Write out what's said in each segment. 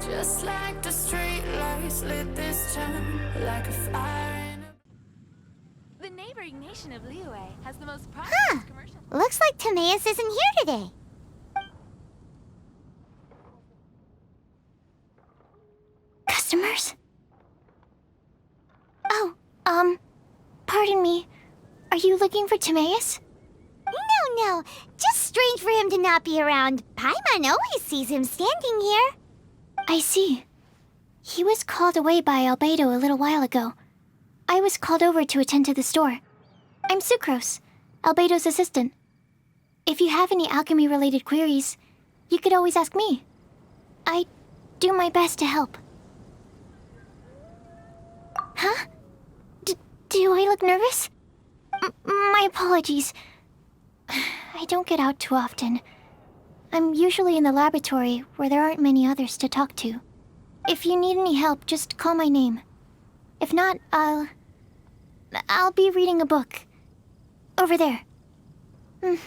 Just like the street lights lit this town like a fire in a... The neighboring nation of Liyue has the most Huh. prosperous commercial... Looks like Timaeus isn't here today. Customers? Oh, pardon me. Are you looking for Timaeus? No. Just strange for him to not be around. Paimon always sees him standing here. I see. He was called away by Albedo a little while ago. I was called over to attend to the store. I'm Sucrose, Albedo's assistant. If you have any alchemy-related queries, you could always ask me. I do my best to help. Huh? Do I look nervous? My apologies. I don't get out too often. I'm usually in the laboratory where there aren't many others to talk to. If you need any help, just call my name. If not, I'll be reading a book. Over there. Thanks.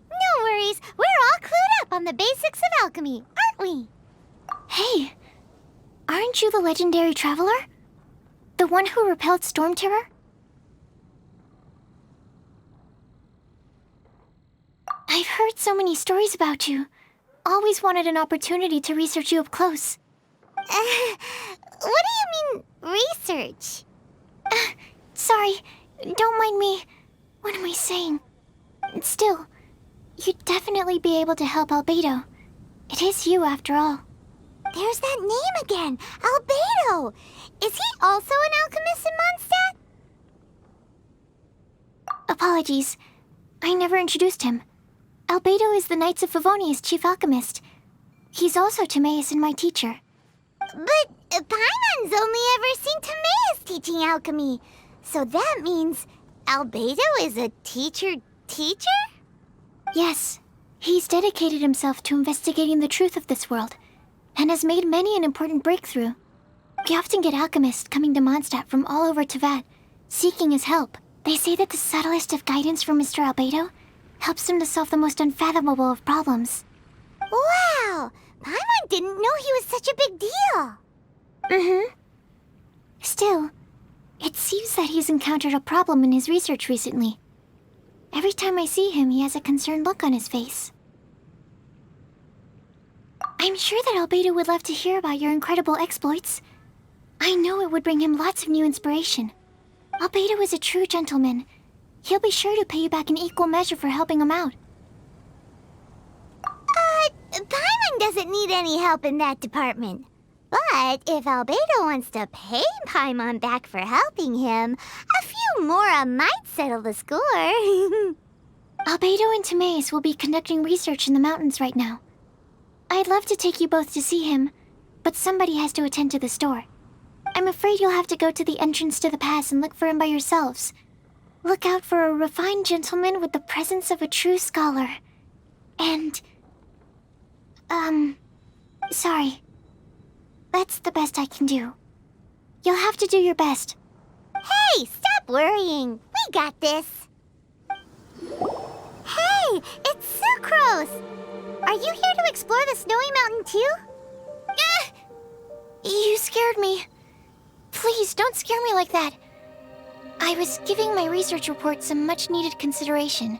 No worries. We're all clued up on the basics of alchemy, aren't we? Hey, aren't you the legendary traveler? The one who repelled Storm Terror? I've heard so many stories about you. Always wanted an opportunity to research you up close. What do you mean, research? Sorry, don't mind me. What am I saying? Still, you'd definitely be able to help Albedo. It is you, after all. There's that name again, Albedo! Is he also an alchemist in Mondstadt? Apologies, I never introduced him. Albedo is the Knights of Favonia's chief alchemist. He's also Timaeus and my teacher. But Paimon's only ever seen Timaeus teaching alchemy. So that means Albedo is a teacher? Yes. He's dedicated himself to investigating the truth of this world, and has made many an important breakthrough. We often get alchemists coming to Mondstadt from all over Teyvat, seeking his help. They say that the subtlest of guidance from Mr. Albedo helps him to solve the most unfathomable of problems. Wow! Paimon didn't know he was such a big deal! Still, it seems that he's encountered a problem in his research recently. Every time I see him, he has a concerned look on his face. I'm sure that Albedo would love to hear about your incredible exploits. I know it would bring him lots of new inspiration. Albedo is a true gentleman. He'll be sure to pay you back in equal measure for helping him out. Paimon doesn't need any help in that department. But if Albedo wants to pay Paimon back for helping him, a few more might settle the score. Albedo and Timaeus will be conducting research in the mountains right now. I'd love to take you both to see him, but somebody has to attend to the store. I'm afraid you'll have to go to the entrance to the pass and look for him by yourselves. Look out for a refined gentleman with the presence of a true scholar. And... sorry. That's the best I can do. You'll have to do your best. Hey, stop worrying. We got this. Hey, it's Sucrose! Are you here to explore the snowy mountain too? You scared me. Please, don't scare me like that. I was giving my research report some much-needed consideration.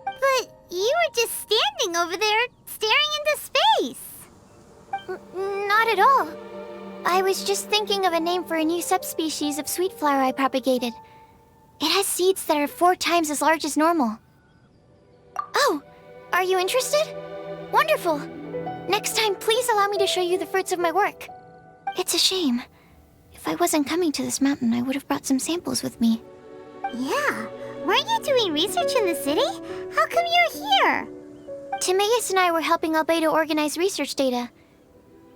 But you were just standing over there, staring into space. Not at all. I was just thinking of a name for a new subspecies of sweet flower I propagated. It has seeds that are 4 times as large as normal. Oh, are you interested? Wonderful. Next time, please allow me to show you the fruits of my work. It's a shame. If I wasn't coming to this mountain, I would have brought some samples with me. Yeah. Weren't you doing research in the city? How come you're here? Timaeus and I were helping Albedo organize research data.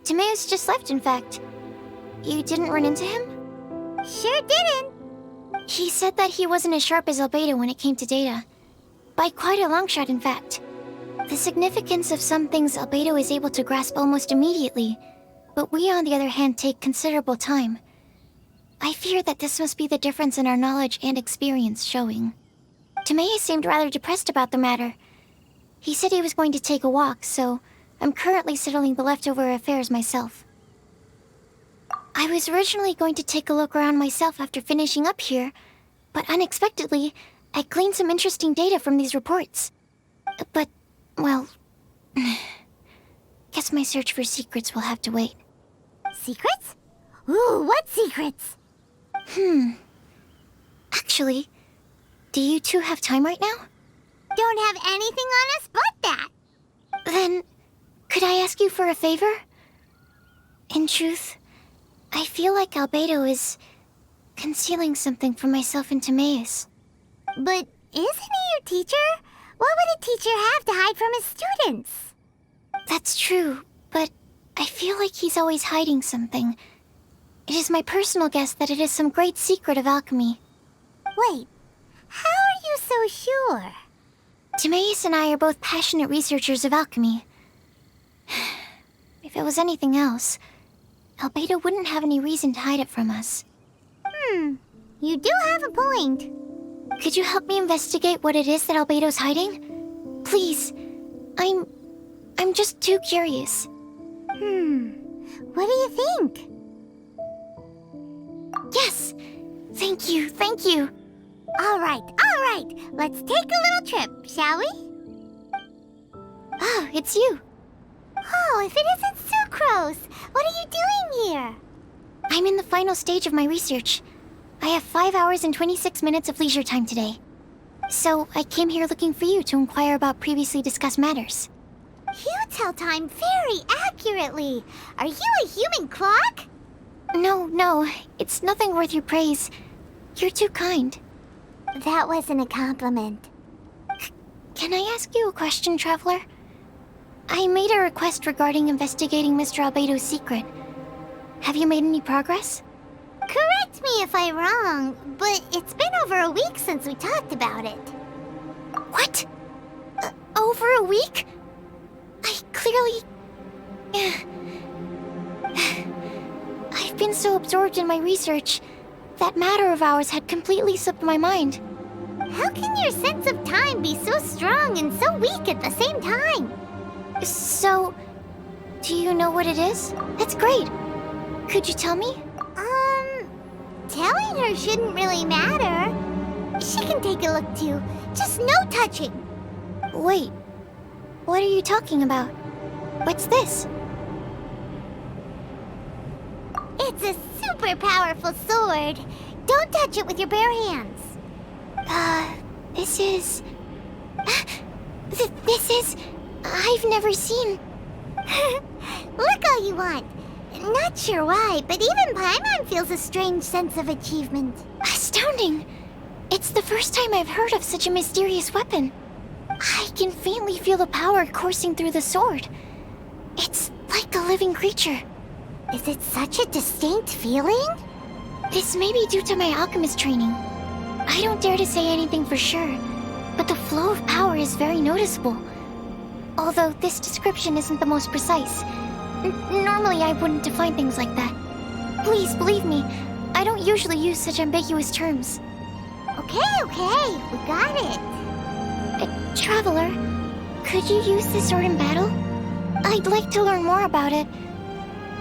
Timaeus just left, in fact. You didn't run into him? Sure didn't. He said that he wasn't as sharp as Albedo when it came to data. By quite a long shot, in fact. The significance of some things Albedo is able to grasp almost immediately, but we, on the other hand, take considerable time. I fear that this must be the difference in our knowledge and experience showing. Timaeus seemed rather depressed about the matter. He said he was going to take a walk, so I'm currently settling the leftover affairs myself. I was originally going to take a look around myself after finishing up here, but unexpectedly, I gleaned some interesting data from these reports. But, well... guess my search for secrets will have to wait. Secrets? Ooh, what secrets? Actually, do you two have time right now? Don't have anything on us but that. Then, could I ask you for a favor? In truth, I feel like Albedo is concealing something from myself and Timaeus. But isn't he your teacher? What would a teacher have to hide from his students? That's true, but I feel like he's always hiding something. It is my personal guess that it is some great secret of alchemy. Wait, how are you so sure? Timaeus and I are both passionate researchers of alchemy. If it was anything else, Albedo wouldn't have any reason to hide it from us. You do have a point. Could you help me investigate what it is that Albedo's hiding? Please. I'm just too curious. What do you think? Yes! Thank you, thank you. All right. Let's take a little trip, shall we? Ah, it's you. Oh, if it isn't Sucrose! What are you doing here? I'm in the final stage of my research. I have 5 hours and 26 minutes of leisure time today. So, I came here looking for you to inquire about previously discussed matters. You tell time very accurately. Are you a human clock? No, it's nothing worth your praise. You're too kind. That wasn't a compliment. Can I ask you a question, Traveler? I made a request regarding investigating Mr. Albedo's secret. Have you made any progress? Correct me if I'm wrong, but it's been over a week since we talked about it. What? Over a week? I clearly... I've been so absorbed in my research. That matter of ours had completely slipped my mind. How can your sense of time be so strong and so weak at the same time? So, do you know what it is? That's great. Could you tell me? Telling her shouldn't really matter. She can take a look too. Just no touching. Wait, what are you talking about? What's this? It's a super powerful sword. Don't touch it with your bare hands. This is... This is... I've never seen... Look all you want. Not sure why, but even Paimon feels a strange sense of achievement. Astounding! It's the first time I've heard of such a mysterious weapon. I can faintly feel the power coursing through the sword. It's like a living creature. Is it such a distinct feeling? This may be due to my alchemist training. I don't dare to say anything for sure, but the flow of power is very noticeable. Although this description isn't the most precise. Normally I wouldn't define things like that. Please believe me, I don't usually use such ambiguous terms. Okay, we got it. Traveler, could you use this sword in battle? I'd like to learn more about it,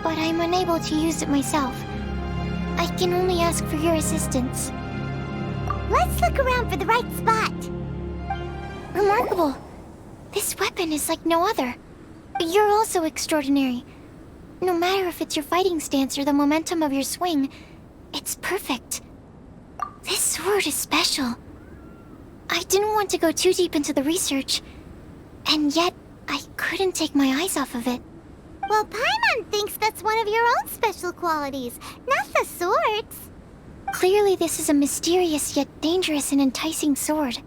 but I'm unable to use it myself. I can only ask for your assistance. Let's look around for the right spot. Remarkable. This weapon is like no other. You're also extraordinary. No matter if it's your fighting stance or the momentum of your swing, it's perfect. This sword is special. I didn't want to go too deep into the research, and yet I couldn't take my eyes off of it. Well, Paimon thinks that's one of your own special qualities, not the sword's. Clearly this is a mysterious yet dangerous and enticing sword.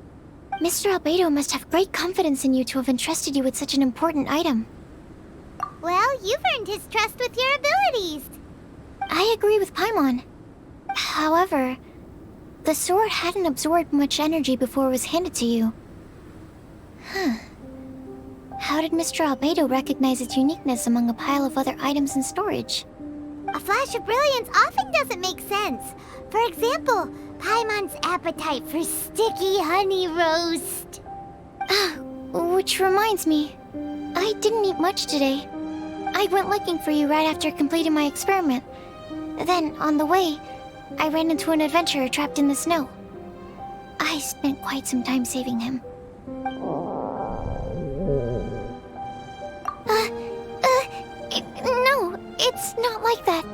Mr. Albedo must have great confidence in you to have entrusted you with such an important item. Well, you've earned his trust with your abilities. I agree with Paimon. However, the sword hadn't absorbed much energy before it was handed to you. How did Mr. Albedo recognize its uniqueness among a pile of other items in storage? A flash of brilliance often doesn't make sense. For example, Paimon's appetite for sticky honey roast. Which reminds me, I didn't eat much today. I went looking for you right after completing my experiment. Then, on the way, I ran into an adventurer trapped in the snow. I spent quite some time saving him. No, it's not like that.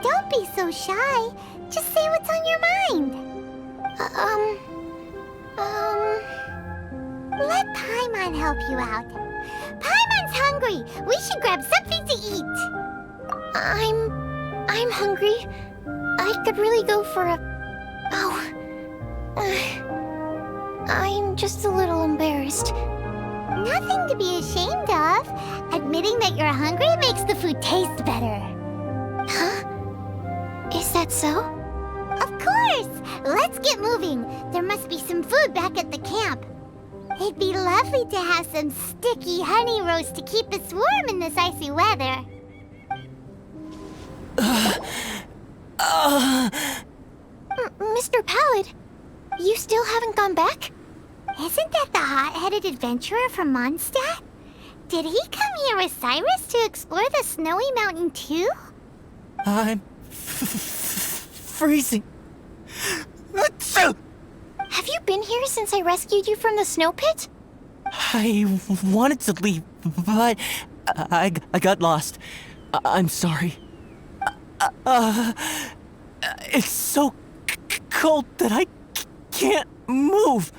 Don't be so shy. Just say what's on your mind. Let Paimon help you out. Paimon's hungry. We should grab something to eat. I'm hungry. I could really go for a... I'm just a little embarrassed. Nothing to be ashamed of. Admitting that you're hungry makes the food taste better. Huh? Is that so? Of course! Let's get moving. There must be some food back at the camp. It'd be lovely to have some sticky honey roast to keep us warm in this icy weather. Mr. Pallid, you still haven't gone back? Isn't that the hot-headed adventurer from Mondstadt? Did he come here with Cyrus to explore the snowy mountain too? I'm freezing. Have you been here since I rescued you from the snow pit? I wanted to leave, but I got lost. I'm sorry. It's so cold that I can't move.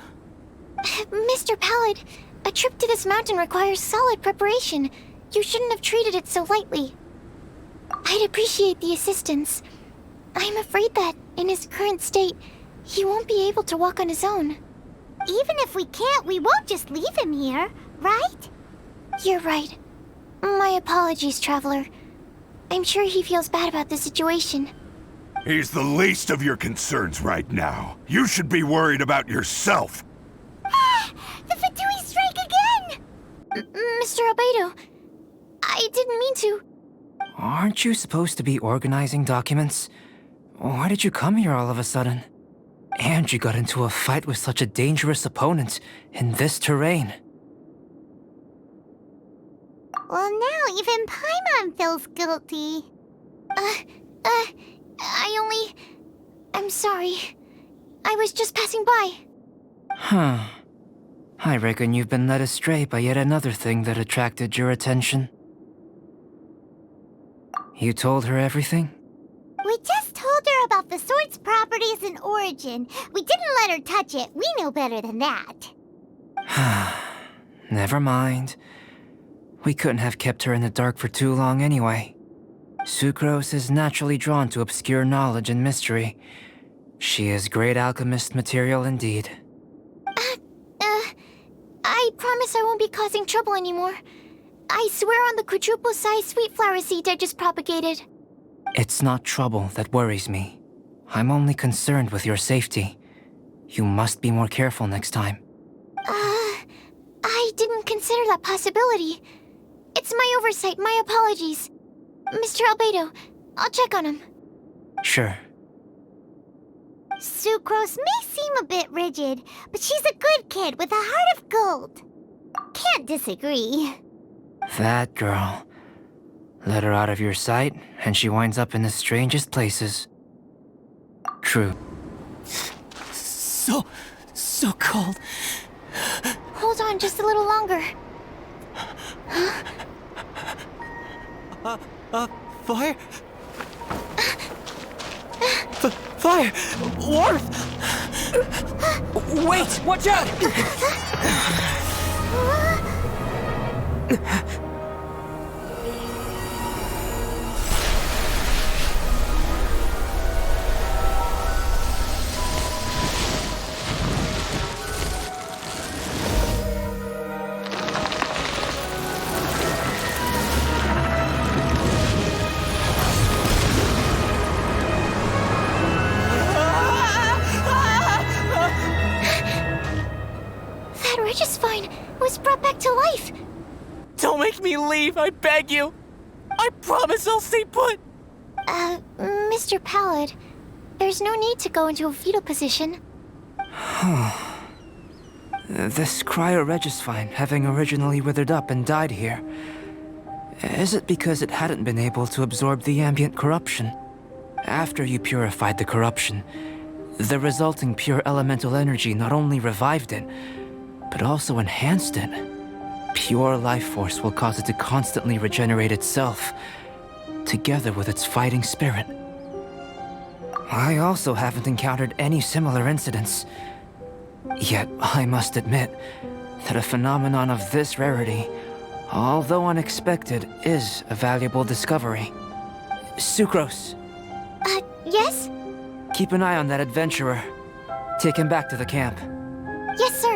Mr. Pallid, a trip to this mountain requires solid preparation. You shouldn't have treated it so lightly. I'd appreciate the assistance. I'm afraid that, in his current state, he won't be able to walk on his own. Even if we can't, we won't just leave him here, right? You're right. My apologies, Traveler. I'm sure he feels bad about the situation. He's the least of your concerns right now. You should be worried about yourself. The Fatui strike again! Mr. Albedo, I didn't mean to. Aren't you supposed to be organizing documents? Why did you come here all of a sudden? And you got into a fight with such a dangerous opponent in this terrain. Well, now even Paimon feels guilty. I'm sorry. I was just passing by. Huh. I reckon you've been led astray by yet another thing that attracted your attention. You told her everything? We just told her about the sword's properties and origin. We didn't let her touch it. We know better than that. Never mind. We couldn't have kept her in the dark for too long anyway. Sucrose is naturally drawn to obscure knowledge and mystery. She is great alchemist material indeed. I promise I won't be causing trouble anymore. I swear on the quadruple-sized sweet flower seed I just propagated. It's not trouble that worries me. I'm only concerned with your safety. You must be more careful next time. I didn't consider that possibility. It's my oversight, my apologies. Mr. Albedo, I'll check on him. Sure. Sucrose may seem a bit rigid, but she's a good kid with a heart of gold. Can't disagree. That girl. Let her out of your sight, and she winds up in the strangest places. True. So cold. Hold on just a little longer. Fire? Fire! Warmth! Wait! Watch out! That Regisvine was brought back to life. Don't make me leave, I beg you! I promise I'll stay put! Mr. Pallid, there's no need to go into a fetal position. This cryoregisvine, having originally withered up and died here, is it because it hadn't been able to absorb the ambient corruption? After you purified the corruption, the resulting pure elemental energy not only revived it, but also enhanced it. Pure life force will cause it to constantly regenerate itself, together with its fighting spirit. I also haven't encountered any similar incidents. Yet, I must admit that a phenomenon of this rarity, although unexpected, is a valuable discovery. Sucrose, Yes? keep an eye on that adventurer. Take him back to the camp. Yes, sir.